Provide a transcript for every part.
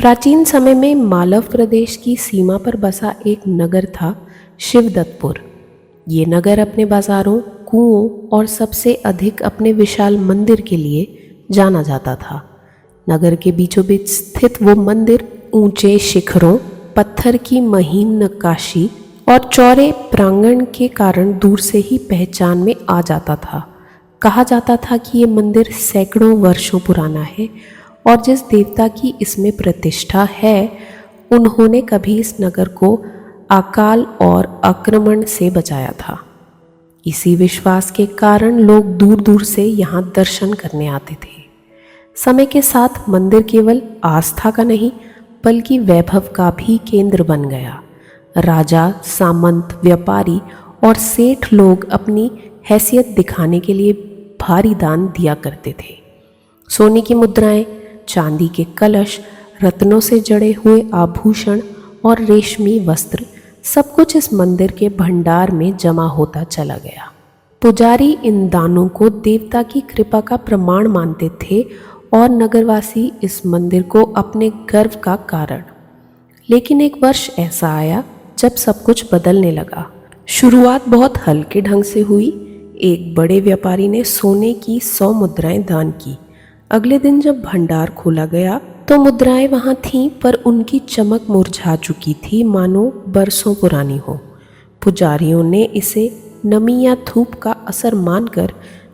प्राचीन समय में मालव प्रदेश की सीमा पर बसा एक नगर था, शिवदत्तपुर। ये नगर अपने बाजारों, कुओं और सबसे अधिक अपने विशाल मंदिर के लिए जाना जाता था। नगर के बीचों बीच स्थित वो मंदिर ऊंचे शिखरों, पत्थर की महीन नक्काशी और चौड़े प्रांगण के कारण दूर से ही पहचान में आ जाता था। कहा जाता था कि ये मंदिर सैकड़ों वर्षों पुराना है और जिस देवता की इसमें प्रतिष्ठा है, उन्होंने कभी इस नगर को अकाल और आक्रमण से बचाया था। इसी विश्वास के कारण लोग दूर दूर से यहाँ दर्शन करने आते थे। समय के साथ मंदिर केवल आस्था का नहीं बल्कि वैभव का भी केंद्र बन गया। राजा, सामंत, व्यापारी और सेठ लोग अपनी हैसियत दिखाने के लिए भारी दान दिया करते थे। सोने की मुद्राएं, चांदी के कलश, रत्नों से जड़े हुए आभूषण और रेशमी वस्त्र, सब कुछ इस मंदिर के भंडार में जमा होता चला गया। पुजारी इन दानों को देवता की कृपा का प्रमाण मानते थे और नगरवासी इस मंदिर को अपने गर्व का कारण। लेकिन एक वर्ष ऐसा आया जब सब कुछ बदलने लगा। शुरुआत बहुत हल्के ढंग से हुई। एक बड़े व्यापारी ने सोने की 100 मुद्राएं दान की। अगले दिन जब भंडार खोला गया तो मुद्राएं वहां थीं, पर उनकी चमक मुरझा चुकी थी, मानो बरसों पुरानी हो। पुजारियों ने इसे नमी या धूप का असर मानकर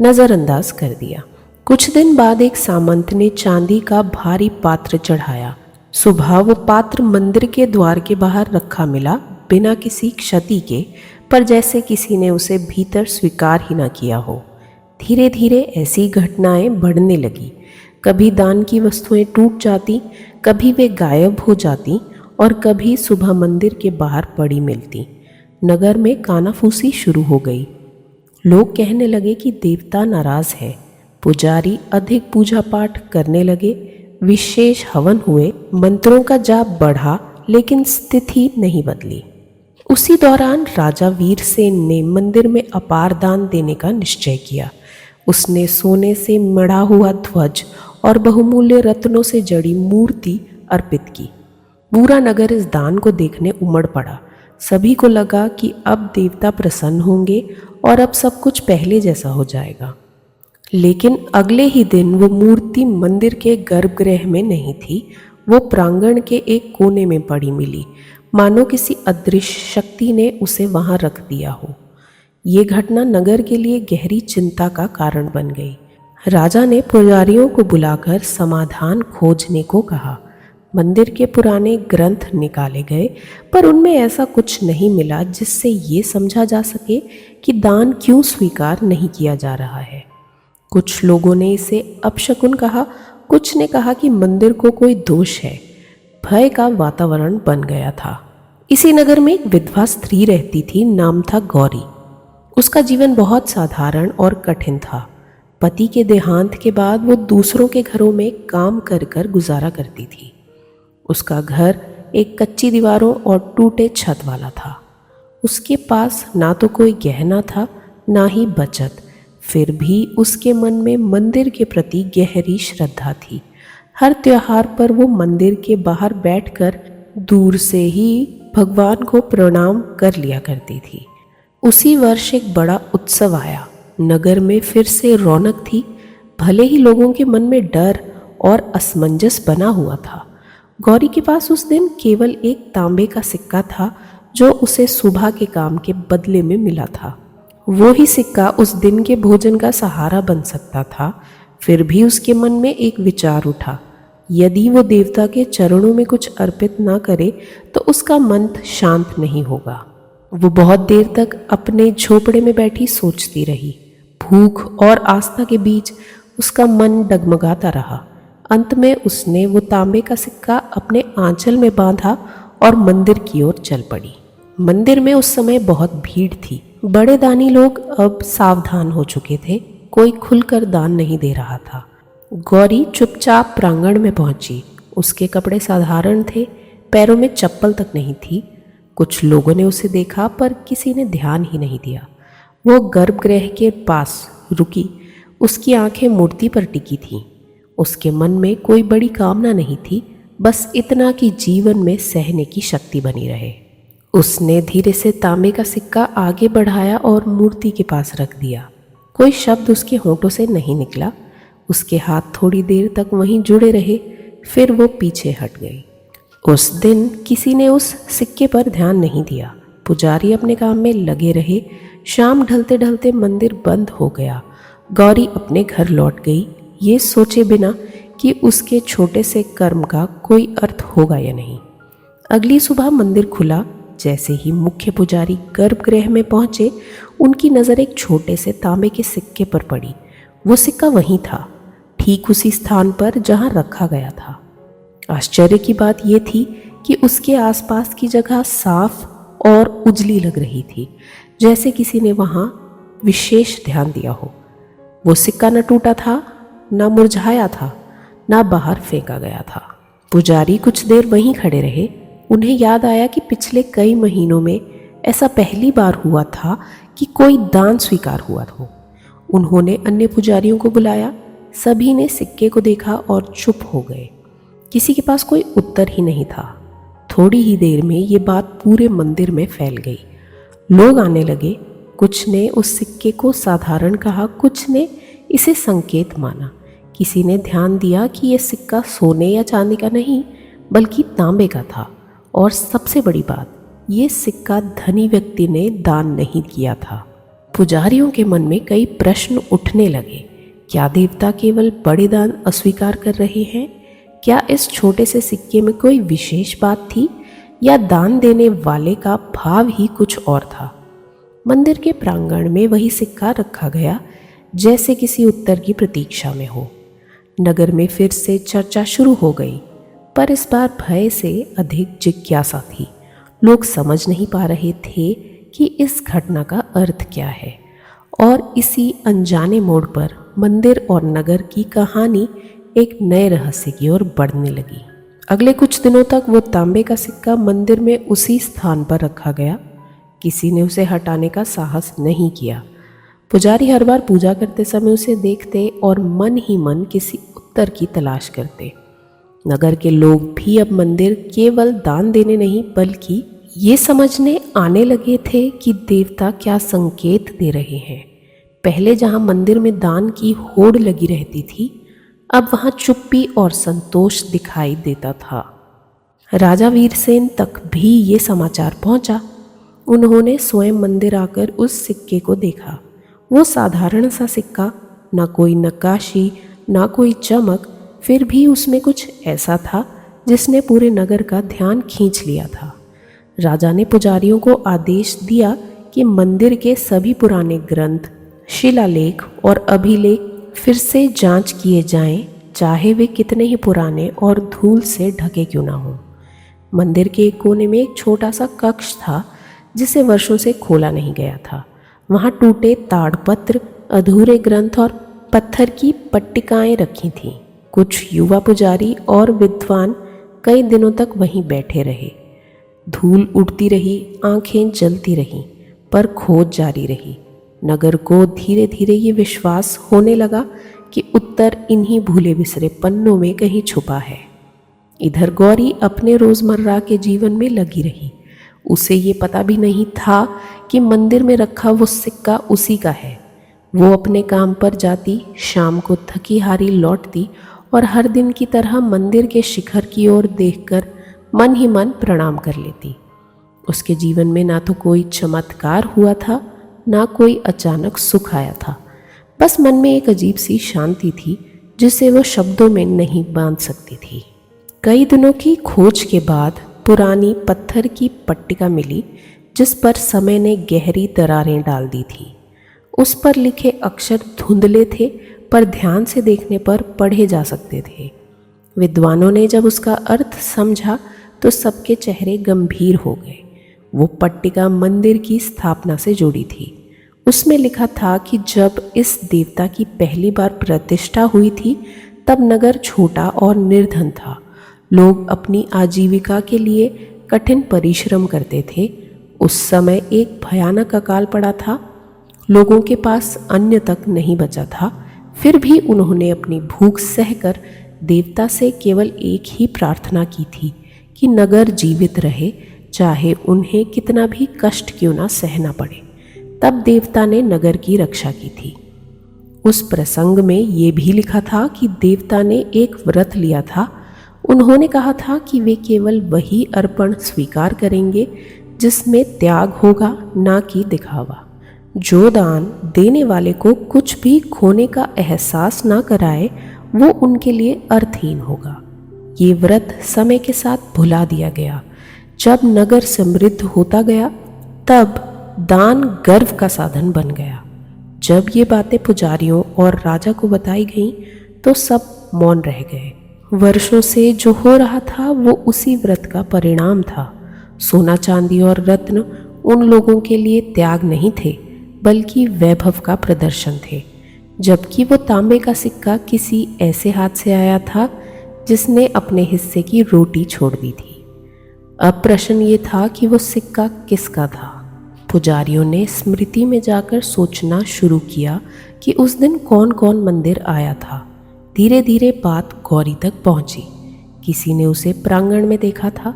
नज़रअंदाज कर दिया। कुछ दिन बाद एक सामंत ने चांदी का भारी पात्र चढ़ाया। सुबह वो पात्र मंदिर के द्वार के बाहर रखा मिला, बिना किसी क्षति के, पर जैसे किसी ने उसे भीतर स्वीकार ही न किया हो। धीरे धीरे ऐसी घटनाएं बढ़ने लगी। कभी दान की वस्तुएं टूट जाती, कभी वे गायब हो जाती और कभी सुबह मंदिर के बाहर पड़ी मिलती। नगर में कानाफूसी शुरू हो गई। लोग कहने लगे कि देवता नाराज है। पुजारी अधिक पूजा पाठ करने लगे। विशेष हवन हुए, मंत्रों का जाप बढ़ा, लेकिन स्थिति नहीं बदली। उसी दौरान राजा वीरसेन ने मंदिर में अपार दान देने का निश्चय किया। उसने सोने से मढ़ा हुआ ध्वज और बहुमूल्य रत्नों से जड़ी मूर्ति अर्पित की। पूरा नगर इस दान को देखने उमड़ पड़ा। सभी को लगा कि अब देवता प्रसन्न होंगे और अब सब कुछ पहले जैसा हो जाएगा। लेकिन अगले ही दिन वो मूर्ति मंदिर के गर्भगृह में नहीं थी। वो प्रांगण के एक कोने में पड़ी मिली, मानो किसी अदृश्य शक्ति ने उसे वहां रख दिया हो। ये घटना नगर के लिए गहरी चिंता का कारण बन गई। राजा ने पुजारियों को बुलाकर समाधान खोजने को कहा। मंदिर के पुराने ग्रंथ निकाले गए, पर उनमें ऐसा कुछ नहीं मिला जिससे ये समझा जा सके कि दान क्यों स्वीकार नहीं किया जा रहा है। कुछ लोगों ने इसे अपशकुन कहा, कुछ ने कहा कि मंदिर को कोई दोष है। भय का वातावरण बन गया था। इसी नगर में एक विधवा स्त्री रहती थी, नाम था गौरी। उसका जीवन बहुत साधारण और कठिन था। पति के देहांत के बाद वो दूसरों के घरों में काम कर कर गुजारा करती थी। उसका घर एक कच्ची दीवारों और टूटे छत वाला था। उसके पास ना तो कोई गहना था, ना ही बचत। फिर भी उसके मन में मंदिर के प्रति गहरी श्रद्धा थी। हर त्योहार पर वो मंदिर के बाहर बैठकर दूर से ही भगवान को प्रणाम कर लिया करती थी। उसी वर्ष एक बड़ा उत्सव आया। नगर में फिर से रौनक थी। भले ही लोगों के मन में डर और असमंजस बना हुआ था। गौरी के पास उस दिन केवल एक तांबे का सिक्का था, जो उसे सुबह के काम के बदले में मिला था। वो ही सिक्का उस दिन के भोजन का सहारा बन सकता था। फिर भी उसके मन में एक विचार उठा, यदि वो देवता के चरणों में कुछ अर्पित ना करे तो उसका मन शांत नहीं होगा। वो बहुत देर तक अपने झोपड़े में बैठी सोचती रही। भूख और आस्था के बीच उसका मन डगमगाता रहा। अंत में उसने वो तांबे का सिक्का अपने आंचल में बांधा और मंदिर की ओर चल पड़ी। मंदिर में उस समय बहुत भीड़ थी। बड़े दानी लोग अब सावधान हो चुके थे। कोई खुलकर दान नहीं दे रहा था। गौरी चुपचाप प्रांगण में पहुंची। उसके कपड़े साधारण थे, पैरों में चप्पल तक नहीं थी। कुछ लोगों ने उसे देखा, पर किसी ने ध्यान ही नहीं दिया। वो गर्भगृह के पास रुकी। उसकी आंखें मूर्ति पर टिकी थीं। उसके मन में कोई बड़ी कामना नहीं थी, बस इतना कि जीवन में सहने की शक्ति बनी रहे। उसने धीरे से तांबे का सिक्का आगे बढ़ाया और मूर्ति के पास रख दिया। कोई शब्द उसके होंठों से नहीं निकला। उसके हाथ थोड़ी देर तक वहीं जुड़े रहे, फिर वो पीछे हट गई। उस दिन किसी ने उस सिक्के पर ध्यान नहीं दिया। पुजारी अपने काम में लगे रहे। शाम ढलते ढलते मंदिर बंद हो गया। गौरी अपने घर लौट गई, ये सोचे बिना कि उसके छोटे से कर्म का कोई अर्थ होगा या नहीं। अगली सुबह मंदिर खुला। जैसे ही मुख्य पुजारी गर्भगृह में पहुंचे, उनकी नज़र एक छोटे से तांबे के सिक्के पर पड़ी। वो सिक्का वहीं था, ठीक उसी स्थान पर जहां रखा गया था। आश्चर्य की बात यह थी कि उसके आसपास की जगह साफ और उजली लग रही थी, जैसे किसी ने वहां विशेष ध्यान दिया हो। वो सिक्का न टूटा था, न मुरझाया था, न बाहर फेंका गया था। पुजारी कुछ देर वहीं खड़े रहे। उन्हें याद आया कि पिछले कई महीनों में ऐसा पहली बार हुआ था कि कोई दान स्वीकार हुआ हो। उन्होंने अन्य पुजारियों को बुलाया। सभी ने सिक्के को देखा और चुप हो गए। किसी के पास कोई उत्तर ही नहीं था। थोड़ी ही देर में ये बात पूरे मंदिर में फैल गई। लोग आने लगे। कुछ ने उस सिक्के को साधारण कहा, कुछ ने इसे संकेत माना। किसी ने ध्यान दिया कि यह सिक्का सोने या चांदी का नहीं, बल्कि तांबे का था। और सबसे बड़ी बात, ये सिक्का धनी व्यक्ति ने दान नहीं किया था। पुजारियों के मन में कई प्रश्न उठने लगे। क्या देवता केवल बड़े दान अस्वीकार कर रहे हैं? क्या इस छोटे से सिक्के में कोई विशेष बात थी, या दान देने वाले का भाव ही कुछ और था? मंदिर के प्रांगण में वही सिक्का रखा गया, जैसे किसी उत्तर की प्रतीक्षा में हो। नगर में फिर से चर्चा शुरू हो गई, पर इस बार भय से अधिक जिज्ञासा थी। लोग समझ नहीं पा रहे थे कि इस घटना का अर्थ क्या है। और इसी अनजाने मोड़ पर मंदिर और नगर की कहानी एक नए रहस्य की ओर बढ़ने लगी। अगले कुछ दिनों तक वो तांबे का सिक्का मंदिर में उसी स्थान पर रखा गया। किसी ने उसे हटाने का साहस नहीं किया। पुजारी हर बार पूजा करते समय उसे देखते और मन ही मन किसी उत्तर की तलाश करते। नगर के लोग भी अब मंदिर केवल दान देने नहीं, बल्कि ये समझने आने लगे थे कि देवता क्या संकेत दे रहे हैं। पहले जहां मंदिर में दान की होड़ लगी रहती थी, अब वहां चुप्पी और संतोष दिखाई देता था। राजा वीरसेन तक भी ये समाचार पहुंचा। उन्होंने स्वयं मंदिर आकर उस सिक्के को देखा। वो साधारण सा सिक्का, ना कोई नक्काशी, ना कोई चमक, फिर भी उसमें कुछ ऐसा था जिसने पूरे नगर का ध्यान खींच लिया था। राजा ने पुजारियों को आदेश दिया कि मंदिर के सभी पुराने ग्रंथ, शिलालेख और अभिलेख फिर से जांच किए जाएं, चाहे वे कितने ही पुराने और धूल से ढके क्यों ना हों। मंदिर के एक कोने में एक छोटा सा कक्ष था, जिसे वर्षों से खोला नहीं गया था। वहाँ टूटे ताड़पत्र, अधूरे ग्रंथ और पत्थर की पट्टिकाएं रखी थीं। कुछ युवा पुजारी और विद्वान कई दिनों तक वहीं बैठे रहे। धूल उड़ती रही, आंखें जलती रहीं, पर खोज जारी रही। नगर को धीरे धीरे ये विश्वास होने लगा कि उत्तर इन्हीं भूले बिसरे पन्नों में कहीं छुपा है। इधर गौरी अपने रोजमर्रा के जीवन में लगी रही। उसे ये पता भी नहीं था कि मंदिर में रखा वो सिक्का उसी का है। वो अपने काम पर जाती, शाम को थकी हारी लौटती और हर दिन की तरह मंदिर के शिखर की ओर देखकर मन ही मन प्रणाम कर लेती। उसके जीवन में ना तो कोई चमत्कार हुआ था, ना कोई अचानक सुख आया था। बस मन में एक अजीब सी शांति थी, जिसे वो शब्दों में नहीं बांध सकती थी। कई दिनों की खोज के बाद पुरानी पत्थर की पट्टिका मिली, जिस पर समय ने गहरी दरारें डाल दी थी। उस पर लिखे अक्षर धुंधले थे, पर ध्यान से देखने पर पढ़े जा सकते थे। विद्वानों ने जब उसका अर्थ समझा तो सबके चेहरे गंभीर हो गए। वो पट्टिका मंदिर की स्थापना से जुड़ी थी। उसमें लिखा था कि जब इस देवता की पहली बार प्रतिष्ठा हुई थी, तब नगर छोटा और निर्धन था। लोग अपनी आजीविका के लिए कठिन परिश्रम करते थे। उस समय एक भयानक अकाल पड़ा था। लोगों के पास अन्न तक नहीं बचा था। फिर भी उन्होंने अपनी भूख सहकर देवता से केवल एक ही प्रार्थना की थी कि नगर जीवित रहे, चाहे उन्हें कितना भी कष्ट क्यों ना सहना पड़े। तब देवता ने नगर की रक्षा की थी। उस प्रसंग में ये भी लिखा था कि देवता ने एक व्रत लिया था। उन्होंने कहा था कि वे केवल वही अर्पण स्वीकार करेंगे जिसमें त्याग होगा, ना कि दिखावा। जो दान देने वाले को कुछ भी खोने का एहसास ना कराए, वो उनके लिए अर्थहीन होगा। ये व्रत समय के साथ भुला दिया गया। जब नगर समृद्ध होता गया, तब दान गर्व का साधन बन गया। जब ये बातें पुजारियों और राजा को बताई गईं, तो सब मौन रह गए। वर्षों से जो हो रहा था वो उसी व्रत का परिणाम था। सोना, चांदी और रत्न उन लोगों के लिए त्याग नहीं थे, बल्कि वैभव का प्रदर्शन थे। जबकि वो तांबे का सिक्का किसी ऐसे हाथ से आया था जिसने अपने हिस्से की रोटी छोड़ दी थी। अब प्रश्न ये था कि वो सिक्का किसका था। पुजारियों ने स्मृति में जाकर सोचना शुरू किया कि उस दिन कौन कौन मंदिर आया था। धीरे धीरे बात गौरी तक पहुंची। किसी ने उसे प्रांगण में देखा था,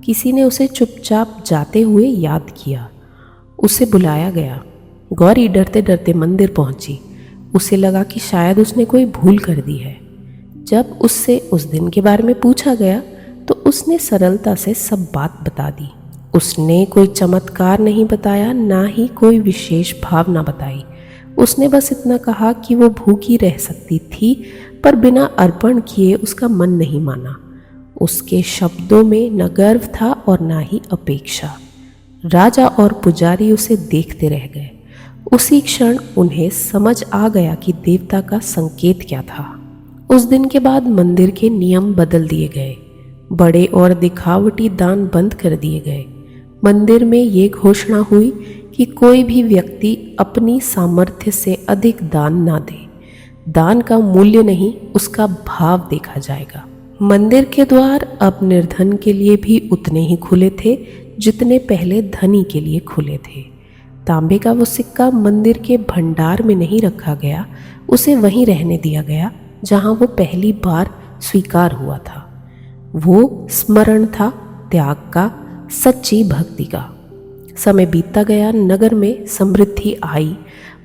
किसी ने उसे चुपचाप जाते हुए याद किया। उसे बुलाया गया। गौरी डरते डरते मंदिर पहुंची। उसे लगा कि शायद उसने कोई भूल कर दी है। जब उससे उस दिन के बारे में पूछा गया तो उसने सरलता से सब बात बता दी। उसने कोई चमत्कार नहीं बताया, ना ही कोई विशेष भावना बताई। उसने बस इतना कहा कि वो भूखी रह सकती थी, पर बिना अर्पण किए उसका मन नहीं माना। उसके शब्दों में न गर्व था और ना ही अपेक्षा। राजा और पुजारी उसे देखते रह गए। उसी क्षण उन्हें समझ आ गया कि देवता का संकेत क्या था। उस दिन के बाद मंदिर के नियम बदल दिए गए। बड़े और दिखावटी दान बंद कर दिए गए। मंदिर में ये घोषणा हुई कि कोई भी व्यक्ति अपनी सामर्थ्य से अधिक दान ना दे। दान का मूल्य नहीं, उसका भाव देखा जाएगा। मंदिर के द्वार अब निर्धन के लिए भी उतने ही खुले थे जितने पहले धनी के लिए खुले थे। तांबे का वो सिक्का मंदिर के भंडार में नहीं रखा गया, उसे वहीं रहने दिया गया जहां वो पहली बार स्वीकार हुआ था। वो स्मरण था त्याग का, सच्ची भक्ति का। समय बीतता गया, नगर में समृद्धि आई,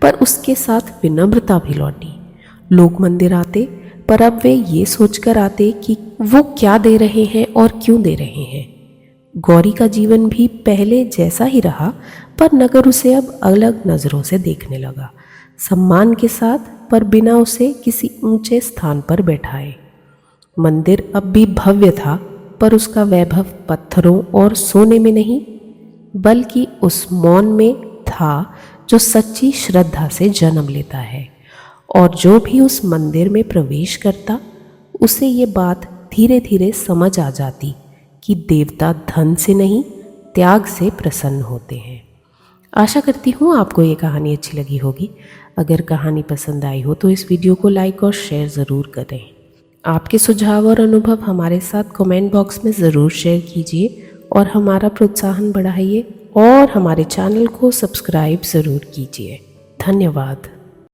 पर उसके साथ विनम्रता भी लौटी। लोग मंदिर आते, पर अब वे ये सोचकर आते कि वो क्या दे रहे हैं और क्यों दे रहे हैं। गौरी का जीवन भी पहले जैसा ही रहा, पर नगर उसे अब अलग नज़रों से देखने लगा, सम्मान के साथ, पर बिना उसे किसी ऊंचे स्थान पर बैठाए। मंदिर अब भी भव्य था, पर उसका वैभव पत्थरों और सोने में नहीं, बल्कि उस मौन में था जो सच्ची श्रद्धा से जन्म लेता है। और जो भी उस मंदिर में प्रवेश करता, उसे ये बात धीरे धीरे समझ आ जाती कि देवता धन से नहीं, त्याग से प्रसन्न होते हैं। आशा करती हूँ आपको ये कहानी अच्छी लगी होगी। अगर कहानी पसंद आई हो तो इस वीडियो को लाइक और शेयर ज़रूर करें। आपके सुझाव और अनुभव हमारे साथ कमेंट बॉक्स में ज़रूर शेयर कीजिए और हमारा प्रोत्साहन बढ़ाइए, और हमारे चैनल को सब्सक्राइब ज़रूर कीजिए। धन्यवाद।